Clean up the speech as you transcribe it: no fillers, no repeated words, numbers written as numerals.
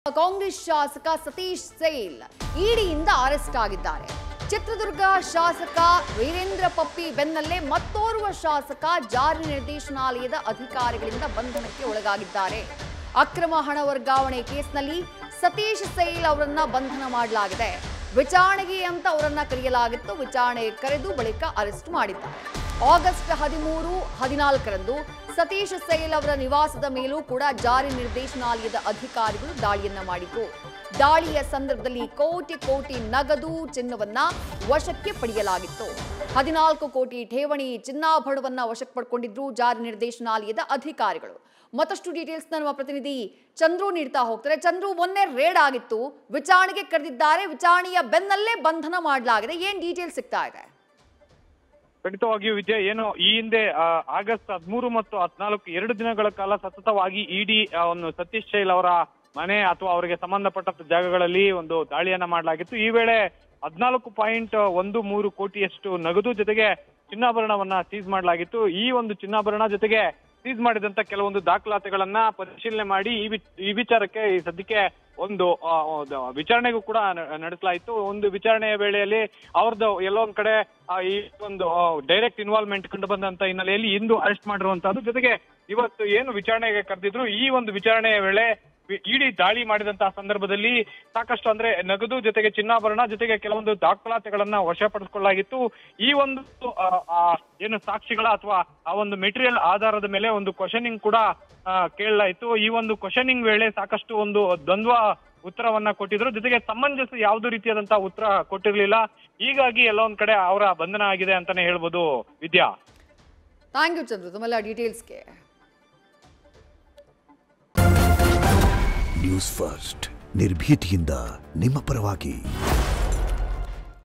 ಕಾಂಗ್ರೆಸ್ ಶಾಸಕ Satish sail ಇಡಿಯಿಂದ arrest ಆಗಿದ್ದಾರೆ. ಚಿತ್ರದುರ್ಗ ಶಾಸಕ ವೀರೇಂದ್ರ ಪಪ್ಪಿ ಬೆನ್ನಲ್ಲೇ ಮತ್ತೋರ್ವ ಶಾಸಕ ಜಾರಿ ನಿರ್ದೇಶನಾಲಯದ ಅಧಿಕಾರಿಗಳಿಂದ ಬಂಧನಕ್ಕೆ ಒಳಗಾಗಿದ್ದಾರೆ. ಅಕ್ರಮ ಹಣ ವರ್ಗಾವಣೆ ಕೇಸ್ನಲ್ಲಿ ಸತೀಶ್ ಸೈಲ್ ಅವರನ್ನ ಬಂಧನ ಮಾಡಲಾಗಿದೆ. ವಿಚಾರಣೆಗೆ ಅಂತ ಅವರನ್ನ ಕರೆಯಲಾಗಿತ್ತು. ವಿಚಾರಣೆಗೆ ಕರೆದು ಬಳಿಕ ಅರೆಸ್ಟ್ ಮಾಡಿದ್ದಾರೆ. ಆಗಸ್ಟ್ 13, 14ರಂದು ಸತೀಶ್ ಸೈಲ್ ಅವರ ನಿವಾಸದ ಮೇಲೂ ಕೂಡ ಜಾರಿ ನಿರ್ದೇಶನಾಲಯದ ಅಧಿಕಾರಿಗಳು ದಾಳಿಯನ್ನ ಮಾಡಿದ್ರು. ದಾಳಿಯ ಸಂದರ್ಭದಲ್ಲಿ ಕೋಟಿ ನಗದು ಚಿನ್ನವನ್ನ ವಶಕ್ಕೆ ಪಡೆಯಲಾಗಿತ್ತು. 14 ಕೋಟಿ ಠೇವಣಿ ಚಿನ್ನಾಭರಣವನ್ನ ವಶಕ್ಕೆ ಪಡ್ಕೊಂಡಿದ್ರು ಜಾರಿ ನಿರ್ದೇಶನಾಲಯದ ಅಧಿಕಾರಿಗಳು. ಮತ್ತಷ್ಟು ಡೀಟೇಲ್ಸ್ ನಮ್ಮ ಪ್ರತಿನಿಧಿ ಚಂದ್ರು ನೀಡ್ತಾ ಹೋಗ್ತಾರೆ. ಚಂದ್ರು, ಮೊನ್ನೆ ರೇಡ್ ಆಗಿತ್ತು, ವಿಚಾರಣೆಗೆ ಕರೆದಿದ್ದಾರೆ. ವಿಚಾರಣೆಯ ಬೆನ್ನಲ್ಲೇ ಬಂಧನ ಮಾಡಲಾಗಿದೆ. ಏನ್ ಡೀಟೇಲ್ಸ್ ಸಿಗ್ತಾ ಇದೆ? ಖಂಡಿತವಾಗಿಯೂ ವಿಜಯ, ಏನು ಈ ಹಿಂದೆ ಆಗಸ್ಟ್ 13 ಮತ್ತು 14 2 ದಿನಗಳ ಕಾಲ ಸತತವಾಗಿ ಇಡಿ ಸತೀಶ್ ಸೈಲ್ ಅವರ ಮನೆ ಅಥವಾ ಅವರಿಗೆ ಸಂಬಂಧಪಟ್ಟ ಜಾಗಗಳಲ್ಲಿ ಒಂದು ದಾಳಿಯನ್ನ ಮಾಡಲಾಗಿತ್ತು. ಈ ವೇಳೆ 14.13 ಕೋಟಿಯಷ್ಟು ನಗದು ಜೊತೆಗೆ ಚಿನ್ನಾಭರಣವನ್ನ ಸೀಸ್ ಮಾಡಲಾಗಿತ್ತು. ಈ ಒಂದು ಚಿನ್ನಾಭರಣ ಜೊತೆಗೆ ಸೀಸ್ ಮಾಡಿದಂತ ಕೆಲವೊಂದು ದಾಖಲಾತಿಗಳನ್ನ ಪರಿಶೀಲನೆ ಮಾಡಿ ಈ ವಿಚಾರಕ್ಕೆ ಸದ್ಯಕ್ಕೆ ಒಂದು ವಿಚಾರಣೆಗೂ ಕೂಡ ನಡೆಸಲಾಯಿತು. ಒಂದು ವಿಚಾರಣೆಯ ವೇಳೆಯಲ್ಲಿ ಅವ್ರದ್ದು ಎಲ್ಲೊಂದ್ ಕಡೆ ಈ ಒಂದು ಡೈರೆಕ್ಟ್ ಇನ್ವಾಲ್ವ್ಮೆಂಟ್ ಕಂಡು ಬಂದಂತ ಹಿನ್ನೆಲೆಯಲ್ಲಿ ಇಂದು ಅರೆಸ್ಟ್ ಮಾಡಿರುವಂತಹದ್ದು. ಜೊತೆಗೆ ಇವತ್ತು ಏನು ವಿಚಾರಣೆಗೆ ಕರೆದಿದ್ರು, ಈ ಒಂದು ವಿಚಾರಣೆಯ ವೇಳೆ ಇಡಿ ದಾಳಿ ಮಾಡಿದಂತಹ ಸಂದರ್ಭದಲ್ಲಿ ಸಾಕಷ್ಟು ಅಂದ್ರೆ ನಗದು ಜೊತೆಗೆ ಚಿನ್ನಾಭರಣ ಜೊತೆಗೆ ಕೆಲವೊಂದು ದಾಖಲಾತಿಗಳನ್ನ ವಶಪಡಿಸಿಕೊಳ್ಳಲಾಗಿತ್ತು. ಈ ಒಂದು ಏನು ಸಾಕ್ಷಿಗಳ ಅಥವಾ ಆ ಒಂದು ಮೆಟೀರಿಯಲ್ ಆಧಾರದ ಮೇಲೆ ಒಂದು ಕ್ವಶನಿಂಗ್ ಕೂಡ ಕೇಳಲಾಯಿತು. ಈ ಒಂದು ಕ್ವಶನಿಂಗ್ ವೇಳೆ ಸಾಕಷ್ಟು ಒಂದು ದ್ವಂದ್ವ ಉತ್ತರವನ್ನ ಕೊಟ್ಟಿದ್ರು. ಜೊತೆಗೆ ಸಮಂಜಸ ಯಾವುದೇ ರೀತಿಯಾದಂತಹ ಉತ್ತರ ಕೊಟ್ಟಿರ್ಲಿಲ್ಲ. ಹೀಗಾಗಿ ಎಲ್ಲ ಒಂದ್ ಕಡೆ ಅವರ ಬಂಧನ ಆಗಿದೆ ಅಂತಾನೆ ಹೇಳ್ಬೋದು ವಿದ್ಯಾ. ಥ್ಯಾಂಕ್ ಯು ಚಂದ್ರು ತಮ್ಮೆಲ್ಲ ಡೀಟೇಲ್ಸ್ಗೆ. ನ್ಯೂಸ್ ಫಸ್ಟ್ ನಿರ್ಭೀತಿಯಿಂದ ನಿಮ್ಮ ಪರವಾಗಿ.